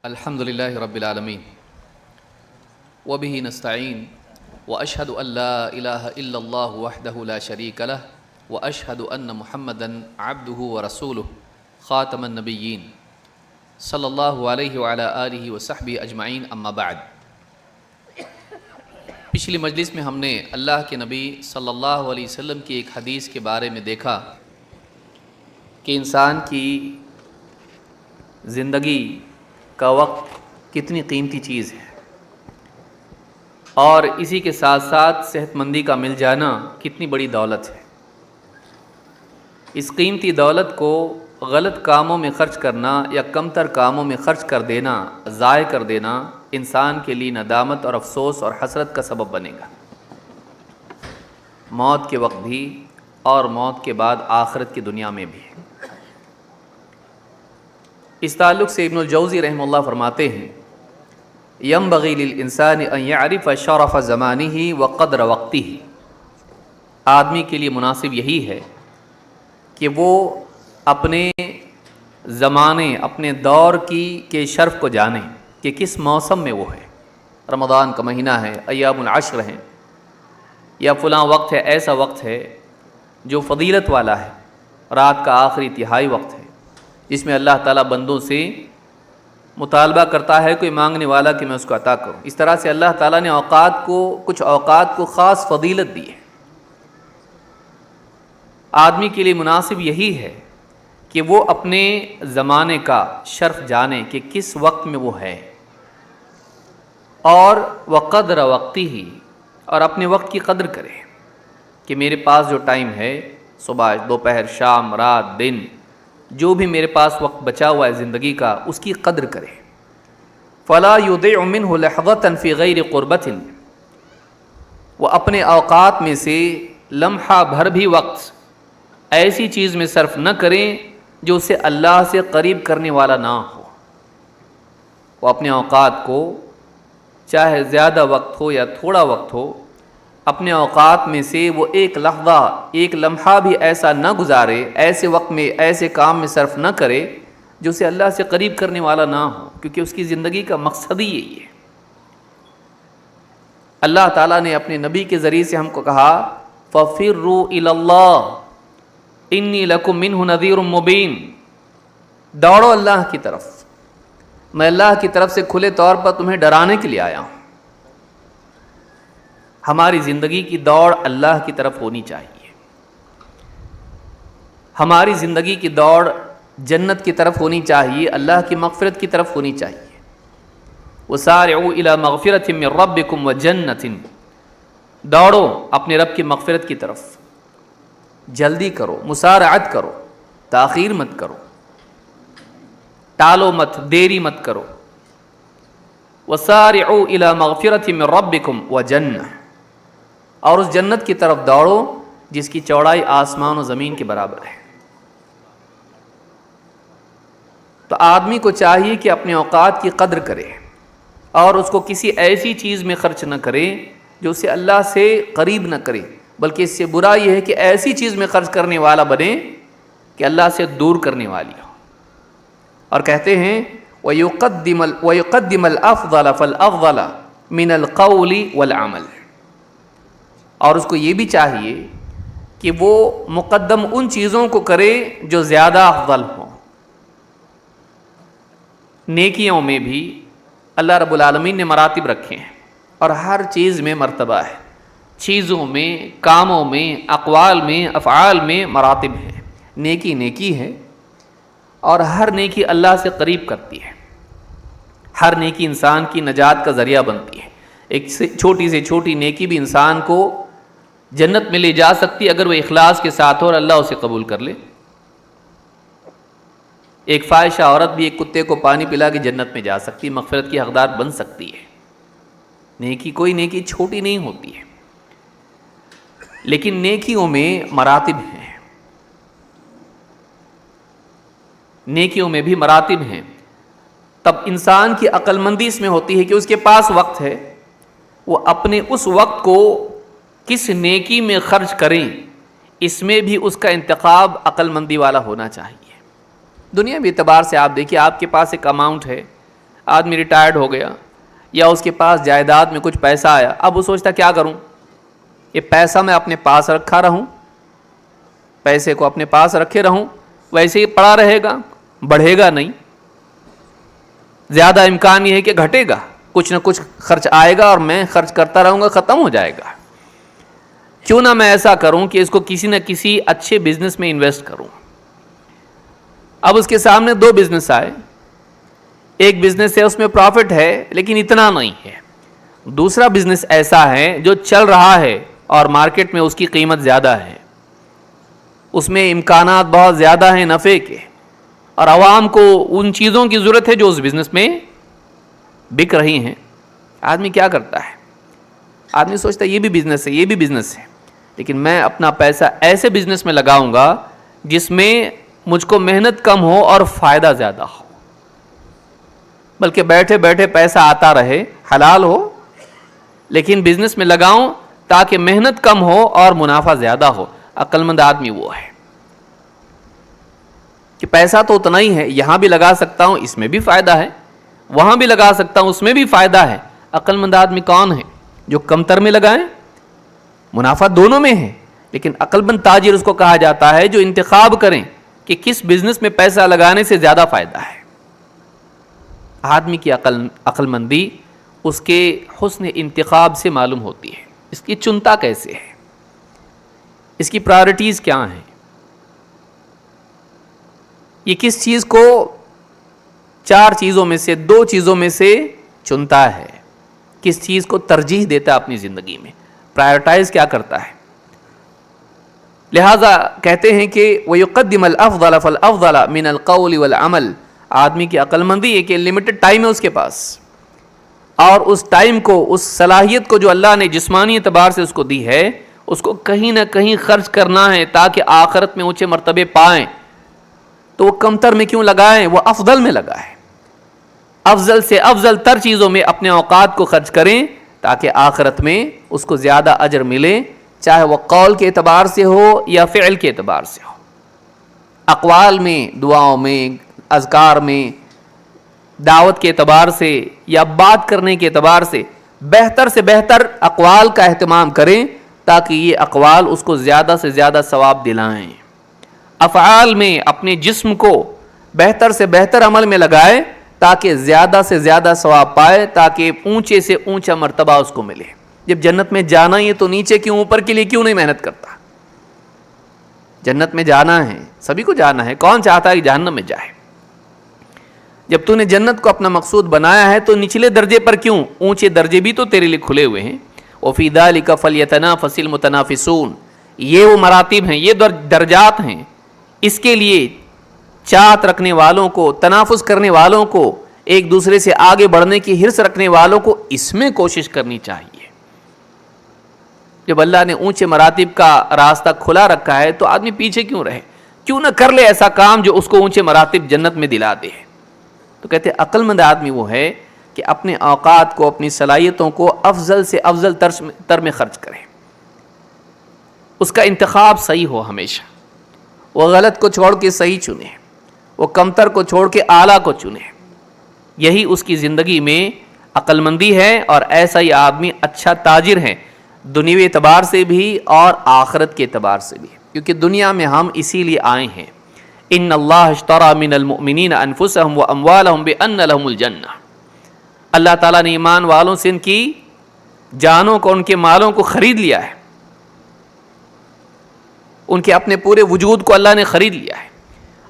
الحمد للہ رب العالمین وبہ نستعین واشہد ان لا الہ الا اللہ وحدہ لا شریک لہ واشہد ان محمدا عبدہ ورسولہ خاتم النبیین صلی اللہ علیہ وعلی آلہ وصحبہ اجمعین اما بعد۔ پچھلی مجلس میں ہم نے اللہ کے نبی صلی اللہ علیہ وسلم کی ایک حدیث کے بارے میں دیکھا کہ انسان کی زندگی کا وقت کتنی قیمتی چیز ہے، اور اسی کے ساتھ ساتھ صحت مندی کا مل جانا کتنی بڑی دولت ہے۔ اس قیمتی دولت کو غلط کاموں میں خرچ کرنا یا کم تر کاموں میں خرچ کر دینا، ضائع کر دینا انسان کے لیے ندامت اور افسوس اور حسرت کا سبب بنے گا، موت کے وقت بھی اور موت کے بعد آخرت کی دنیا میں بھی۔ اس تعلق سے ابن الجوزی رحمہ اللہ فرماتے ہیں، ينبغي للانسان ان يعرف شرف زمانه وقدر وقته، آدمی کے لیے مناسب یہی ہے کہ وہ اپنے زمانے، اپنے دور کے شرف کو جانے کہ کس موسم میں وہ ہے۔ رمضان کا مہینہ ہے، ایام العشر ہیں، یا فلاں وقت ہے، ایسا وقت ہے جو فضیلت والا ہے، رات کا آخری تہائی وقت ہے جس میں اللہ تعالیٰ بندوں سے مطالبہ کرتا ہے کوئی مانگنے والا کہ میں اس کو عطا کروں۔ اس طرح سے اللہ تعالیٰ نے کچھ اوقات کو خاص فضیلت دی ہے۔ آدمی کے لیے مناسب یہی ہے کہ وہ اپنے زمانے کا شرف جانے کہ کس وقت میں وہ ہے، اور وقدر وقتی ہی، اور اپنے وقت کی قدر کرے کہ میرے پاس جو ٹائم ہے، صبح، دوپہر، شام، رات، دن، جو بھی میرے پاس وقت بچا ہوا ہے زندگی کا، اس کی قدر کرے۔ فلا یضیع منہ لحظۃ فی غیر قربۃ، وہ اپنے اوقات میں سے لمحہ بھر بھی وقت ایسی چیز میں صرف نہ کریں جو اسے اللہ سے قریب کرنے والا نہ ہو۔ وہ اپنے اوقات کو، چاہے زیادہ وقت ہو یا تھوڑا وقت ہو، اپنے اوقات میں سے وہ ایک لحظہ، ایک لمحہ بھی ایسا نہ گزارے، ایسے وقت میں، ایسے کام میں صرف نہ کرے جو اسے اللہ سے قریب کرنے والا نہ ہو، کیونکہ اس کی زندگی کا مقصد ہی یہی ہے۔ اللہ تعالیٰ نے اپنے نبی کے ذریعے سے ہم کو کہا، فَفِرُّوا إِلَى اللَّهِ إِنِّي لَكُمْ مِنْهُ نَذِيرٌ مُبِينٌ، دوڑو اللہ کی طرف، میں اللہ کی طرف سے کھلے طور پر تمہیں ڈرانے کے لیے آیا ہوں۔ ہماری زندگی کی دوڑ اللہ کی طرف ہونی چاہیے، ہماری زندگی کی دوڑ جنت کی طرف ہونی چاہیے، اللہ کی مغفرت کی طرف ہونی چاہیے۔ وَسَارِعُوا إِلَى مَغْفِرَةٍ مِّن رَبِّكُمْ وَجَنَّةٍ، دوڑو اپنے رب کی مغفرت کی طرف، جلدی کرو، مسارعت کرو، تاخیر مت کرو، ٹالو مت، دیری مت کرو۔ وَسَارِعُوا إِلَى مَغْفِرَةٍ مِّن رَبِّكُمْ وَجَنَّةٍ، اور اس جنت کی طرف دوڑو جس کی چوڑائی آسمان و زمین کے برابر ہے۔ تو آدمی کو چاہیے کہ اپنے اوقات کی قدر کرے، اور اس کو کسی ایسی چیز میں خرچ نہ کرے جو اسے اللہ سے قریب نہ کرے، بلکہ اس سے برا یہ ہے کہ ایسی چیز میں خرچ کرنے والا بنے کہ اللہ سے دور کرنے والی ہو۔ اور کہتے ہیں وَيُقَدِّمَ الْأَفْضَلَ فَالْأَفْضَلَ مِنَ الْقَوْلِ وَالْعَمَلِ، اور اس کو یہ بھی چاہیے کہ وہ مقدم ان چیزوں کو کرے جو زیادہ افضل ہوں۔ نیکیوں میں بھی اللہ رب العالمین نے مراتب رکھے ہیں، اور ہر چیز میں مرتبہ ہے، چیزوں میں، کاموں میں، اقوال میں، افعال میں مراتب ہیں۔ نیکی نیکی ہے، اور ہر نیکی اللہ سے قریب کرتی ہے، ہر نیکی انسان کی نجات کا ذریعہ بنتی ہے۔ ایک چھوٹی سے چھوٹی نیکی بھی انسان کو جنت میں لے جا سکتی اگر وہ اخلاص کے ساتھ ہو اور اللہ اسے قبول کر لے۔ ایک فاحشہ عورت بھی ایک کتے کو پانی پلا کے جنت میں جا سکتی، مغفرت کی حقدار بن سکتی ہے۔ نیکی، کوئی نیکی چھوٹی نہیں ہوتی ہے، لیکن نیکیوں میں مراتب ہیں، نیکیوں میں بھی مراتب ہیں۔ تب انسان کی عقل مندی اس میں ہوتی ہے کہ اس کے پاس وقت ہے، وہ اپنے اس وقت کو کس نیکی میں خرچ کریں، اس میں بھی اس کا انتخاب عقل مندی والا ہونا چاہیے۔ دنیا بھی اعتبار سے آپ دیکھیے، آپ کے پاس ایک اماؤنٹ ہے، آدمی ریٹائرڈ ہو گیا یا اس کے پاس جائیداد میں کچھ پیسہ آیا, اب وہ سوچتا کیا کروں, یہ پیسہ میں اپنے پاس رکھا رہوں, پیسے کو اپنے پاس رکھے رہوں, ویسے ہی پڑا رہے گا, بڑھے گا نہیں, زیادہ امکان یہ ہے کہ گھٹے گا, کچھ نہ کچھ خرچ آئے گا اور میں خرچ کرتا رہوں گا, ختم ہو جائے گا. کیوں نہ میں ایسا کروں کہ اس کو کسی نہ کسی اچھے بزنس میں انویسٹ کروں. اب اس کے سامنے دو بزنس آئے, ایک بزنس ہے اس میں پروفٹ ہے لیکن اتنا نہیں ہے, دوسرا بزنس ایسا ہے جو چل رہا ہے اور مارکیٹ میں اس کی قیمت زیادہ ہے, اس میں امکانات بہت زیادہ ہیں نفع کے, اور عوام کو ان چیزوں کی ضرورت ہے جو اس بزنس میں بک رہی ہیں. آدمی کیا کرتا ہے, آدمی سوچتا ہے یہ بھی بزنس ہے, یہ بھی بزنس ہے, لیکن میں اپنا پیسہ ایسے بزنس میں لگاؤں گا جس میں مجھ کو محنت کم ہو اور فائدہ زیادہ ہو, بلکہ بیٹھے بیٹھے پیسہ آتا رہے, حلال ہو, لیکن بزنس میں لگاؤں تاکہ محنت کم ہو اور منافع زیادہ ہو. عقل مند آدمی وہ ہے کہ پیسہ تو اتنا ہی ہے, یہاں بھی لگا سکتا ہوں اس میں بھی فائدہ ہے, وہاں بھی لگا سکتا ہوں اس میں بھی فائدہ ہے. عقل مند آدمی کون ہے, جو کم تر میں لگائیں, منافع دونوں میں ہے, لیکن عقل مند تاجر اس کو کہا جاتا ہے جو انتخاب کریں کہ کس بزنس میں پیسہ لگانے سے زیادہ فائدہ ہے. آدمی کی عقل مندی اس کے حسن انتخاب سے معلوم ہوتی ہے, اس کی چنتا کیسے ہے, اس کی پرائرٹیز کیا ہیں, یہ کس چیز کو چار چیزوں میں سے دو چیزوں میں سے چنتا ہے, کس چیز کو ترجیح دیتا ہے اپنی زندگی میں, پرائرٹائز کیا کرتا ہے. لہذا کہتے ہیں کہ وَيُقَدِّمَ الْأَفْضَلَ فَالْأَفْضَلَ مِنَ الْقَوْلِ وَالْعَمَلِ. آدمی کی عقل مندی ہے کہ لمیٹڈ ٹائم ہے اس کے پاس, اور اس ٹائم کو, اس صلاحیت کو جو اللہ نے جسمانی اعتبار سے اس کو دی ہے, اس کو کہیں نہ کہیں خرچ کرنا ہے تاکہ آخرت میں اونچے مرتبے پائیں. تو وہ کمتر میں کیوں لگائیں, وہ افضل میں لگائیں, افضل سے افضل تر چیزوں میں اپنے اوقات کو خرچ کریں تاکہ آخرت میں اس کو زیادہ اجر ملے, چاہے وہ قول کے اعتبار سے ہو یا فعل کے اعتبار سے ہو. اقوال میں, دعاؤں میں, اذکار میں, دعوت کے اعتبار سے یا بات کرنے کے اعتبار سے بہتر اقوال کا اہتمام کریں تاکہ یہ اقوال اس کو زیادہ سے زیادہ ثواب دلائیں. افعال میں اپنے جسم کو بہتر سے بہتر عمل میں لگائے تاکہ زیادہ سے زیادہ ثواب پائے, تاکہ اونچے سے اونچا مرتبہ اس کو ملے. جب جنت میں جانا ہی ہے تو نیچے کیوں, اوپر کے لیے کیوں نہیں محنت کرتا. جنت میں جانا ہے, سبھی کو جانا ہے, کون چاہتا ہے کہ جہنم میں جائے. جب تو نے جنت کو اپنا مقصود بنایا ہے تو نچلے درجے پر کیوں, اونچے درجے بھی تو تیرے لیے کھلے ہوئے ہیں. وَفِي ذَلِكَ فَلْيَتَنَافَسِ الْمُتَنَافِسُونَ. یہ وہ مراتب ہیں, یہ درجات ہیں, اس کے لیے چاہت رکھنے والوں کو, تنافس کرنے والوں کو, ایک دوسرے سے آگے بڑھنے کی حرص رکھنے والوں کو اس میں کوشش کرنی چاہیے. جب اللہ نے اونچے مراتب کا راستہ کھلا رکھا ہے تو آدمی پیچھے کیوں رہے, کیوں نہ کر لے ایسا کام جو اس کو اونچے مراتب جنت میں دلا دے. تو کہتے ہیں عقل مند آدمی وہ ہے کہ اپنے اوقات کو, اپنی صلاحیتوں کو افضل سے افضل تر میں خرچ کرے, اس کا انتخاب صحیح ہو ہمیشہ, وہ غلط کو چھوڑ کے صحیح چنے, وہ کمتر کو چھوڑ کے اعلیٰ کو چنے. یہی اس کی زندگی میں عقل مندی ہے, اور ایسا ہی آدمی اچھا تاجر ہے, دنیوی اعتبار سے بھی اور آخرت کے اعتبار سے بھی, کیونکہ دنیا میں ہم اسی لیے آئے ہیں. ان اللہ اشترى من المؤمنین انفسهم واموالهم بان لهم الجنہ. اللہ تعالیٰ نے ایمان والوں سے ان کی جانوں کو, ان کے مالوں کو خرید لیا ہے, ان کے اپنے پورے وجود کو اللہ نے خرید لیا ہے,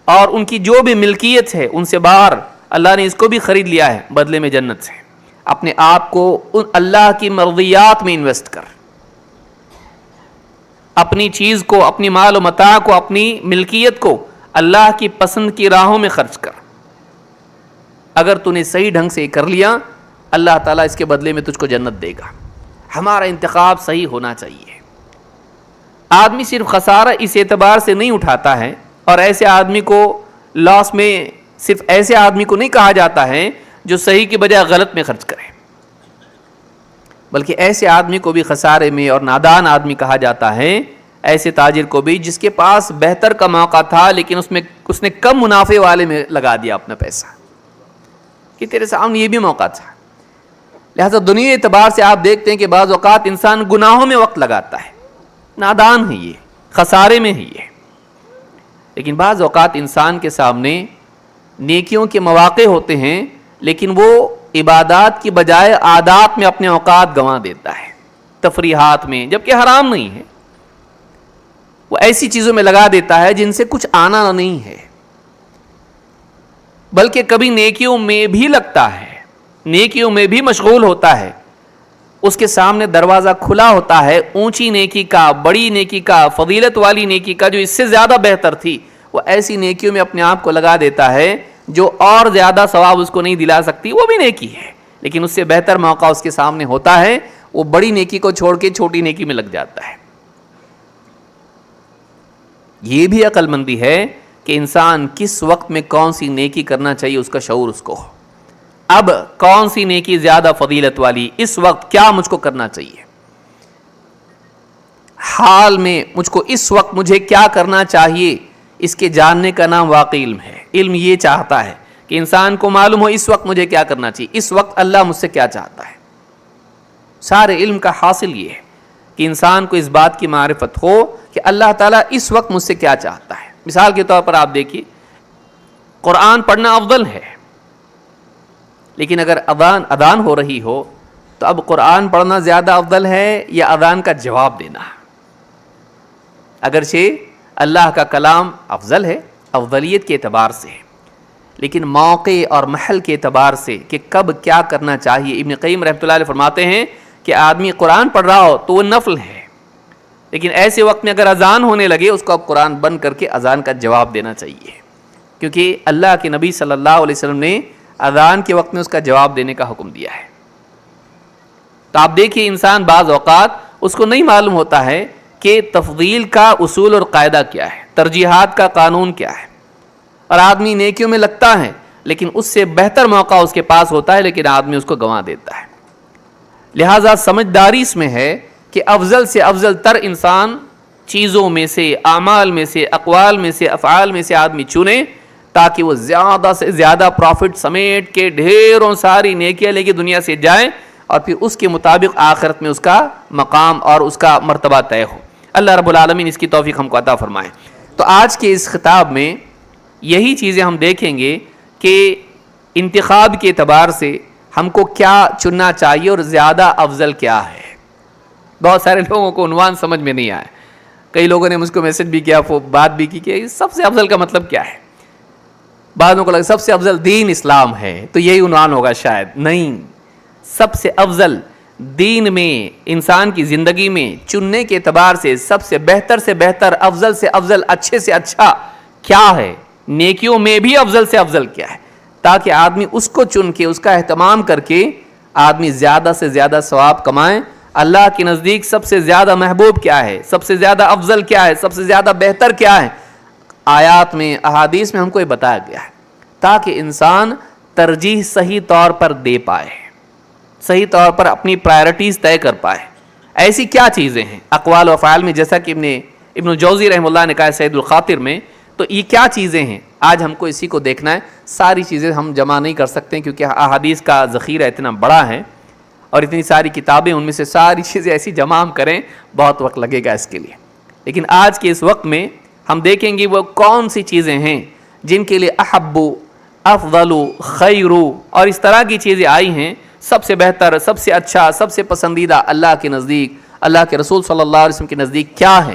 اور ان کی جو بھی ملکیت ہے ان سے باہر اللہ نے اس کو بھی خرید لیا ہے بدلے میں جنت سے. اپنے آپ کو اللہ کی مرضیات میں انویسٹ کر, اپنی چیز کو, اپنی مال و متاع کو, اپنی ملکیت کو اللہ کی پسند کی راہوں میں خرچ کر. اگر تو نے صحیح ڈھنگ سے کر لیا, اللہ تعالیٰ اس کے بدلے میں تجھ کو جنت دے گا. ہمارا انتخاب صحیح ہونا چاہیے. آدمی صرف خسارہ اس اعتبار سے نہیں اٹھاتا ہے, اور ایسے آدمی کو لاس میں صرف ایسے آدمی کو نہیں کہا جاتا ہے جو صحیح کے بجائے غلط میں خرچ کرے, بلکہ ایسے آدمی کو بھی خسارے میں اور نادان آدمی کہا جاتا ہے, ایسے تاجر کو بھی جس کے پاس بہتر کا موقع تھا لیکن اس نے کم منافع والے میں لگا دیا اپنا پیسہ. کہ تیرے سامنے یہ بھی موقع تھا. لہٰذا دنیا اعتبار سے آپ دیکھتے ہیں کہ بعض اوقات انسان گناہوں میں وقت لگاتا ہے, نادان ہے یہ, خسارے میں ہے یہ. لیکن بعض اوقات انسان کے سامنے نیکیوں کے مواقع ہوتے ہیں, لیکن وہ عبادات کی بجائے عادات میں اپنے اوقات گنوا دیتا ہے, تفریحات میں, جبکہ حرام نہیں ہے. وہ ایسی چیزوں میں لگا دیتا ہے جن سے کچھ آنا نہیں ہے, بلکہ کبھی نیکیوں میں بھی لگتا ہے, نیکیوں میں بھی مشغول ہوتا ہے. اس کے سامنے دروازہ کھلا ہوتا ہے اونچی نیکی کا, بڑی نیکی کا, فضیلت والی نیکی کا, جو اس سے زیادہ بہتر تھی. وہ ایسی نیکیوں میں اپنے آپ کو لگا دیتا ہے جو اور زیادہ ثواب اس کو نہیں دلا سکتی. وہ بھی نیکی ہے, لیکن اس سے بہتر موقع اس کے سامنے ہوتا ہے, وہ بڑی نیکی کو چھوڑ کے چھوٹی نیکی میں لگ جاتا ہے. یہ بھی عقل مندی ہے کہ انسان کس وقت میں کون سی نیکی کرنا چاہیے, اس کا شعور اس کو ہو. اب کون سی نیکی زیادہ فضیلت والی, اس وقت کیا مجھ کو کرنا چاہیے, حال میں مجھ کو اس وقت مجھے کیا کرنا چاہیے, اس کے جاننے کا نام واقعی علم ہے. علم یہ چاہتا ہے کہ انسان کو معلوم ہو اس وقت مجھے کیا کرنا چاہیے, اس وقت اللہ مجھ سے کیا چاہتا ہے. سارے علم کا حاصل یہ ہے کہ انسان کو اس بات کی معرفت ہو کہ اللہ تعالیٰ اس وقت مجھ سے کیا چاہتا ہے. مثال کے طور پر آپ دیکھیے, قرآن پڑھنا افضل ہے, لیکن اگر اذان ہو رہی ہو تو اب قرآن پڑھنا زیادہ افضل ہے یا اذان کا جواب دینا؟ اگرچہ اللہ کا کلام افضل ہے افضلیت کے اعتبار سے, لیکن موقع اور محل کے اعتبار سے کہ کب کیا کرنا چاہیے. ابن قیم رحمۃ اللہ علیہ فرماتے ہیں کہ آدمی قرآن پڑھ رہا ہو تو وہ نفل ہے, لیکن ایسے وقت میں اگر اذان ہونے لگے اس کو اب قرآن بند کر کے اذان کا جواب دینا چاہیے, کیونکہ اللہ کے نبی صلی اللہ علیہ وسلم نے اذان کے وقت میں اس کا جواب دینے کا حکم دیا ہے. تو آپ دیکھیے انسان بعض اوقات اس کو نہیں معلوم ہوتا ہے کہ تفضیل کا اصول اور قاعدہ کیا ہے, ترجیحات کا قانون کیا ہے, اور آدمی نیکیوں میں لگتا ہے لیکن اس سے بہتر موقع اس کے پاس ہوتا ہے, لیکن آدمی اس کو گنوا دیتا ہے. لہٰذا سمجھداری اس میں ہے کہ افضل سے افضل تر انسان چیزوں میں سے, اعمال میں سے, اقوال میں سے, افعال میں سے آدمی چنے, تاکہ وہ زیادہ سے زیادہ پروفٹ سمیٹ کے ڈھیروں ساری نیکیاں لے کے دنیا سے جائیں, اور پھر اس کے مطابق آخرت میں اس کا مقام اور اس کا مرتبہ طے ہو. اللہ رب العالمین اس کی توفیق ہم کو عطا فرمائے. تو آج کے اس خطاب میں یہی چیزیں ہم دیکھیں گے کہ انتخاب کے اعتبار سے ہم کو کیا چننا چاہیے اور زیادہ افضل کیا ہے. بہت سارے لوگوں کو عنوان سمجھ میں نہیں آیا, کئی لوگوں نے مجھ کو میسج بھی کیا, بات بھی کی کہ سب سے افضل کا مطلب کیا ہے. بعضوں کو لگا سب سے افضل دین اسلام ہے تو یہی عنوان ہوگا, شاید نہیں. سب سے افضل دین میں, انسان کی زندگی میں چننے کے اعتبار سے سب سے بہتر, افضل سے افضل, اچھے سے اچھا کیا ہے, نیکیوں میں بھی افضل سے افضل کیا ہے, تاکہ آدمی اس کو چن کے اس کا اہتمام کر کے آدمی زیادہ سے زیادہ ثواب کمائیں. اللہ کے نزدیک سب سے زیادہ محبوب کیا ہے, سب سے زیادہ افضل کیا ہے, سب سے زیادہ بہتر کیا ہے, آیات میں, احادیث میں ہم کو یہ بتایا گیا ہے, تاکہ انسان ترجیح صحیح طور پر دے پائے, صحیح طور پر اپنی پرائرٹیز طے کر پائے. ایسی کیا چیزیں ہیں اقوال و افعال میں, جیسا کہ ابن جوزی رحمہ اللہ نے کہا سید الخاطر میں, تو یہ کیا چیزیں ہیں آج ہم کو اسی کو دیکھنا ہے. ساری چیزیں ہم جمع نہیں کر سکتے کیونکہ احادیث کا ذخیرہ اتنا بڑا ہے اور اتنی ساری کتابیں, ان میں سے ساری چیزیں ایسی جمع ہم کریں بہت وقت لگے گا اس کے لیے. لیکن آج کے اس وقت میں ہم دیکھیں گے وہ کون سی چیزیں ہیں جن کے لیے احبو, افضلو, خیرو اور اس طرح کی چیزیں آئی ہیں. سب سے بہتر, سب سے اچھا, سب سے پسندیدہ اللہ کے نزدیک, اللہ کے رسول صلی اللہ علیہ وسلم کے نزدیک کیا ہے,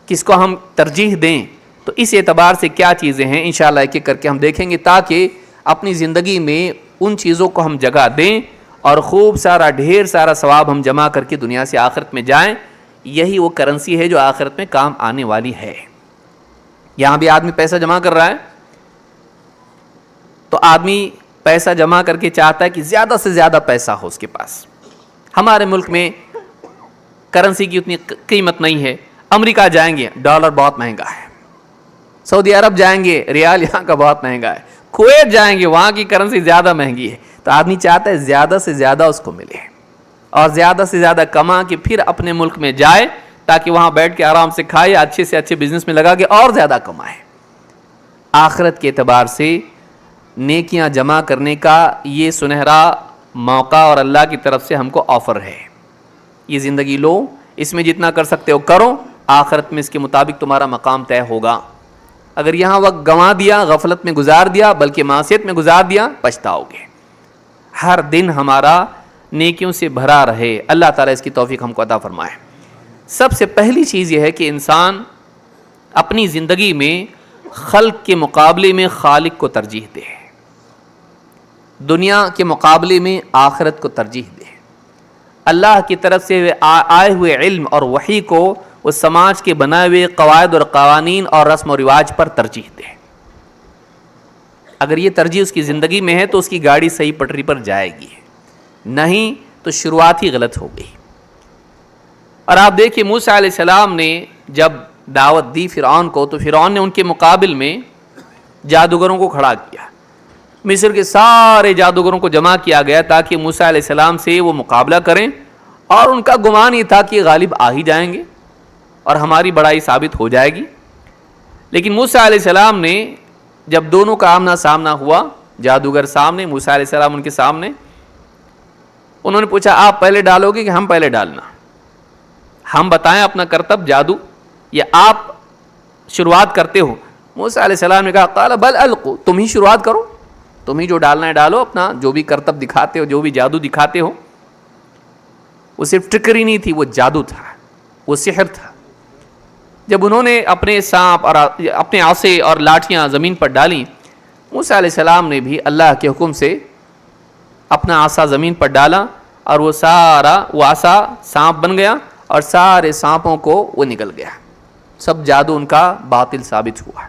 کس کو ہم ترجیح دیں. تو اس اعتبار سے کیا چیزیں ہیں انشاءاللہ ایک ایک کر کے ہم دیکھیں گے, تاکہ اپنی زندگی میں ان چیزوں کو ہم جگہ دیں اور خوب سارا, ڈھیر سارا ثواب ہم جمع کر کے دنیا سے آخرت میں جائیں. یہی وہ کرنسی ہے جو آخرت میں کام آنے والی ہے. یہاں بھی آدمی پیسہ جمع کر رہا ہے تو آدمی پیسہ جمع کر کے چاہتا ہے کہ زیادہ سے زیادہ پیسہ ہو اس کے پاس. ہمارے ملک میں کرنسی کی اتنی قیمت نہیں ہے. امریکہ جائیں گے ڈالر بہت مہنگا ہے, سعودی عرب جائیں گے ریال یہاں کا بہت مہنگا ہے, کویت جائیں گے وہاں کی کرنسی زیادہ مہنگی ہے. تو آدمی چاہتا ہے زیادہ سے زیادہ اس کو ملے اور زیادہ سے زیادہ کما کے پھر اپنے ملک میں جائے, تاکہ وہاں بیٹھ کے آرام سے کھائے, اچھے سے اچھے بزنس میں لگا کے اور زیادہ کمائے. آخرت کے اعتبار سے نیکیاں جمع کرنے کا یہ سنہرا موقع اور اللہ کی طرف سے ہم کو آفر ہے. یہ زندگی لو, اس میں جتنا کر سکتے ہو کرو, آخرت میں اس کے مطابق تمہارا مقام طے ہوگا. اگر یہاں وقت گنوا دیا, غفلت میں گزار دیا, بلکہ معصیت میں گزار دیا, پچھتاؤ گے. ہر دن ہمارا نیکیوں سے بھرا رہے. اللہ تعالیٰ اس کی توفیق ہم کو عطا فرمائے. سب سے پہلی چیز یہ ہے کہ انسان اپنی زندگی میں خلق کے مقابلے میں خالق کو ترجیح دے, دنیا کے مقابلے میں آخرت کو ترجیح دے. اللہ کی طرف سے آئے ہوئے علم اور وحی کو وہ سماج کے بنائے ہوئے قواعد اور قوانین اور رسم و رواج پر ترجیح دے. اگر یہ ترجیح اس کی زندگی میں ہے تو اس کی گاڑی صحیح پٹری پر جائے گی, نہیں تو شروعات ہی غلط ہو گئی. اور آپ دیکھیں موسیٰ علیہ السلام نے جب دعوت دی فرعون کو, تو فرعون نے ان کے مقابل میں جادوگروں کو کھڑا کیا. مصر کے سارے جادوگروں کو جمع کیا گیا تاکہ موسیٰ علیہ السلام سے وہ مقابلہ کریں, اور ان کا گمان یہ تھا کہ غالب آ ہی جائیں گے اور ہماری بڑائی ثابت ہو جائے گی. لیکن موسیٰ علیہ السلام نے جب دونوں کا آمنا سامنا ہوا, جادوگر سامنے, موسیٰ علیہ السلام ان کے سامنے, انہوں نے پوچھا آپ پہلے ڈالو گے کہ ہم پہلے ڈالنا؟ ہم بتائیں اپنا کرتب جادو یا آپ شروعات کرتے ہو؟ موسیٰ علیہ السلام نے کہا قال بل القوا, تم ہی شروعات کرو, تم ہی جو ڈالنا ہے ڈالو, اپنا جو بھی کرتب دکھاتے ہو, جو بھی جادو دکھاتے ہو. وہ صرف ٹکری نہیں تھی, وہ جادو تھا, وہ سحر تھا. جب انہوں نے اپنے سانپ اور اپنے عصے اور لاٹھیاں زمین پر ڈالیں, موسیٰ علیہ السلام نے بھی اللہ کے حکم سے اپنا عصا زمین پر ڈالا, اور وہ سارا وہ عصا سانپ بن گیا, اور سارے سانپوں کو وہ نکل گیا. سب جادو ان کا باطل ثابت ہوا.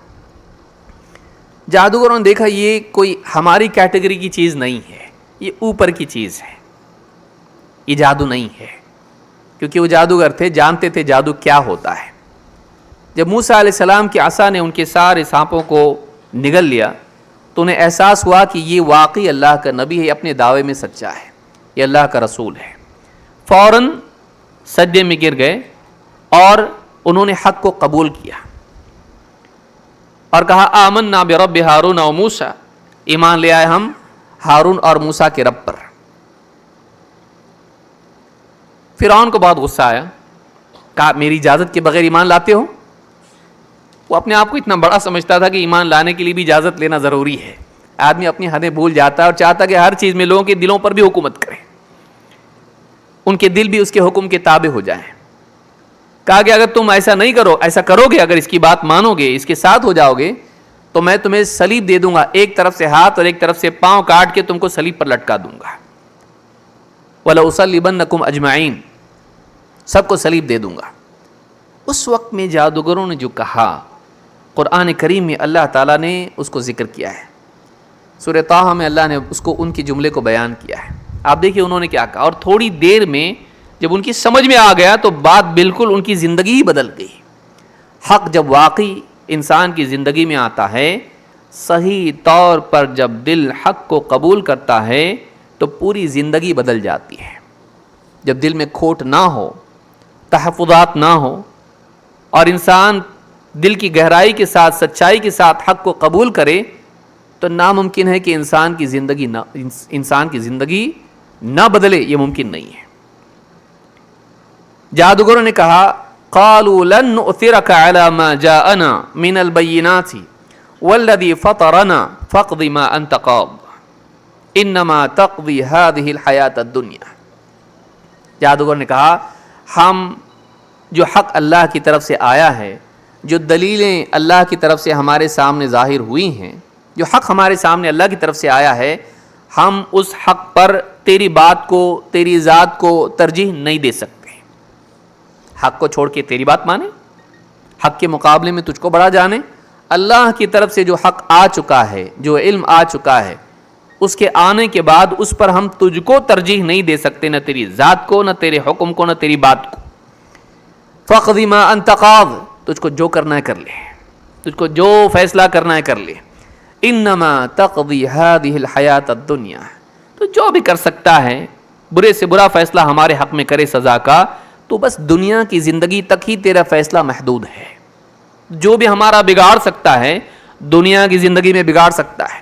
جادوگروں نے دیکھا یہ کوئی ہماری کیٹیگری کی چیز نہیں ہے, یہ اوپر کی چیز ہے, یہ جادو نہیں ہے. کیونکہ وہ جادوگر تھے, جانتے تھے جادو کیا ہوتا ہے. جب موسیٰ علیہ السلام کی عصا نے ان کے سارے سانپوں کو نگل لیا, تو انہیں احساس ہوا کہ یہ واقعی اللہ کا نبی ہے, اپنے دعوے میں سچا ہے, یہ اللہ کا رسول ہے. فوراً سجدے میں گر گئے اور انہوں نے حق کو قبول کیا اور کہا آمنا برب ہارون و موسیٰ, ایمان لے آئے ہم ہارون اور موسیٰ کے رب پر. فرعون کو بہت غصہ آیا, کہا میری اجازت کے بغیر ایمان لاتے ہو؟ وہ اپنے آپ کو اتنا بڑا سمجھتا تھا کہ ایمان لانے کے لیے بھی اجازت لینا ضروری ہے. آدمی اپنی حدیں بھول جاتا ہے اور چاہتا ہے کہ ہر چیز میں لوگوں کے دلوں پر بھی حکومت کرے, ان کے دل بھی اس کے حکم کے تابع ہو جائیں. کہا کہ اگر تم ایسا نہیں کرو, ایسا کرو گے, اگر اس کی بات مانو گے, اس کے ساتھ ہو جاؤ گے, تو میں تمہیں صلیب دے دوں گا, ایک طرف سے ہاتھ اور ایک طرف سے پاؤں کاٹ کے تم کو صلیب پر لٹکا دوں گا. وَلَأُصَلِّبَنَّكُمْ أَجْمَعِينَ, سب کو صلیب دے دوں گا. اس وقت میں جادوگروں نے جو کہا, قرآن کریم میں اللہ تعالیٰ نے اس کو ذکر کیا ہے. سورہ طٰہٰ میں اللہ نے اس کو, ان کے جملے کو بیان کیا ہے. آپ دیکھیے انہوں نے کیا کہا, اور تھوڑی دیر میں جب ان کی سمجھ میں آ گیا تو بات بالکل ان کی زندگی ہی بدل گئی. حق جب واقعی انسان کی زندگی میں آتا ہے, صحیح طور پر جب دل حق کو قبول کرتا ہے تو پوری زندگی بدل جاتی ہے. جب دل میں کھوٹ نہ ہو, تحفظات نہ ہو, اور انسان دل کی گہرائی کے ساتھ, سچائی کے ساتھ حق کو قبول کرے, تو ناممکن ہے کہ انسان کی زندگی نہ بدلے, یہ ممکن نہیں ہے. جادوگروں نے کہا قالوا لن نؤثرك على ما جاءنا من البينات والذي فطرنا فاقض ما انت قاض انما تقضي هذه الحياة الدنيا. جادوگر نے کہا ہم جو حق اللہ کی طرف سے آیا ہے, جو دلیلیں اللہ کی طرف سے ہمارے سامنے ظاہر ہوئی ہیں, جو حق ہمارے سامنے اللہ کی طرف سے آیا ہے, ہم اس حق پر تیری بات کو, تیری ذات کو ترجیح نہیں دے سکتے. حق کو چھوڑ کے تیری بات مانے, حق کے مقابلے میں تجھ کو بڑا جانے. اللہ کی طرف سے جو حق آ چکا ہے, جو علم آ چکا ہے, اس کے آنے کے بعد اس پر ہم تجھ کو ترجیح نہیں دے سکتے, نہ تیری ذات کو, نہ تیرے حکم کو, نہ تیری بات کو. فَاقْضِ مَا أَنْتَ قَاضٍ, تجھ کو جو کرنا ہے کر لے, تجھ کو جو فیصلہ کرنا ہے کر لے. انما تقضی هذه الحیات الدنیا, تو جو بھی کر سکتا ہے برے سے برا فیصلہ ہمارے حق میں کرے سزا کا, تو بس دنیا کی زندگی تک ہی تیرا فیصلہ محدود ہے. جو بھی ہمارا بگاڑ سکتا ہے دنیا کی زندگی میں بگاڑ سکتا ہے.